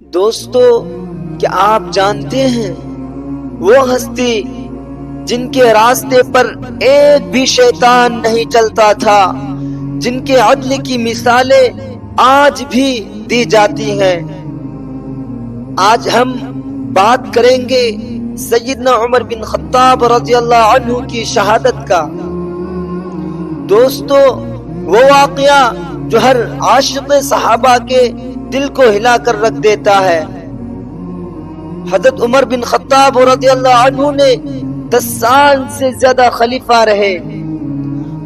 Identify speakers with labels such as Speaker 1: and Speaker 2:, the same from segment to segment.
Speaker 1: دوستو، کیا آپ جانتے ہیں وہ ہستی جن کے راستے پر ایک بھی شیطان نہیں چلتا تھا، جن کے عدل کی مثالیں آج بھی دی جاتی ہیں؟ آج ہم بات کریں گے سیدنا عمر بن خطاب رضی اللہ عنہ کی شہادت کا۔ دوستو، وہ واقعہ جو ہر عاشق صحابہ کے دل کو ہلا کر رکھ دیتا ہے۔ حضرت عمر بن خطاب رضی اللہ عنہ نے 10 سال سے زیادہ خلیفہ رہے۔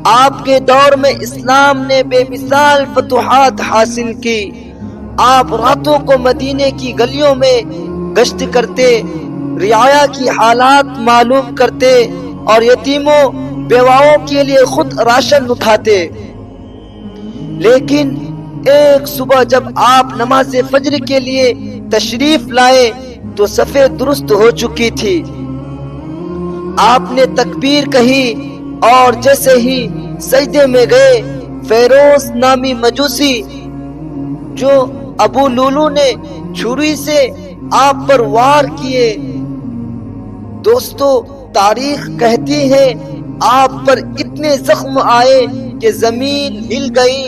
Speaker 1: آپ کے دور میں اسلام نے بے مثال فتوحات حاصل کی۔ آپ راتوں کو مدینے کی گلیوں میں گشت کرتے، رعایا کی حالات معلوم کرتے اور یتیموں بیواؤں کے لیے خود راشن اٹھاتے۔ لیکن ایک صبح جب آپ نماز فجر کے لیے تشریف لائے تو صفیں درست ہو چکی تھی۔ آپ نے تکبیر کہی اور جیسے ہی سجدے میں گئے، فیروز نامی مجوسی جو ابو لولو نے چھری سے آپ پر وار کیے۔ دوستو، تاریخ کہتی ہے آپ پر اتنے زخم آئے کہ زمین ہل گئی،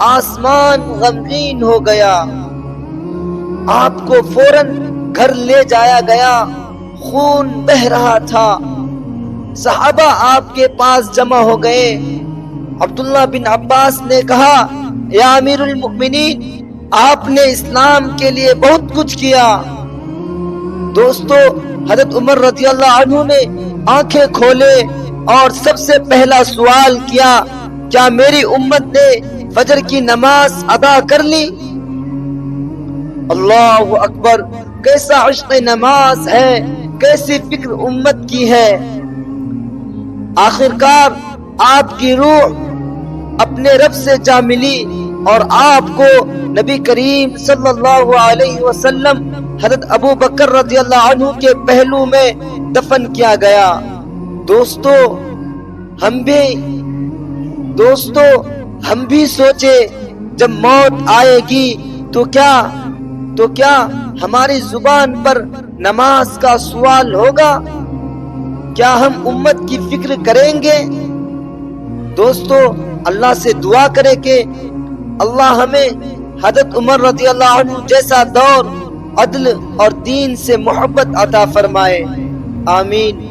Speaker 1: آسمان غمگین ہو گیا۔ آپ کو فوراً گھر لے جایا گیا، خون بہ رہا تھا۔ صحابہ آپ کے پاس جمع ہو گئے۔ عبداللہ بن عباس نے کہا، یا امیر المؤمنین، آپ نے اسلام کے لیے بہت کچھ کیا۔ دوستو، حضرت عمر رضی اللہ عنہ نے آنکھیں کھولے اور سب سے پہلا سوال کیا، کیا میری امت نے فجر کی نماز ادا کر لی؟ اللہ اکبر! کیسا عشق نماز ہے، کیسی فکر امت کی ہے۔ آخرکار آپ کی روح اپنے رب سے جا ملی اور آپ کو نبی کریم صلی اللہ علیہ وسلم حضرت ابو بکر رضی اللہ عنہ کے پہلو میں دفن کیا گیا۔ دوستو، ہم بھی سوچے جب موت آئے گی تو کیا ہماری زبان پر نماز کا سوال ہوگا؟ کیا ہم امت کی فکر کریں گے؟ دوستو، اللہ سے دعا کرے کہ اللہ ہمیں حضرت عمر رضی اللہ عنہ جیسا دور، عدل اور دین سے محبت عطا فرمائے۔ آمین۔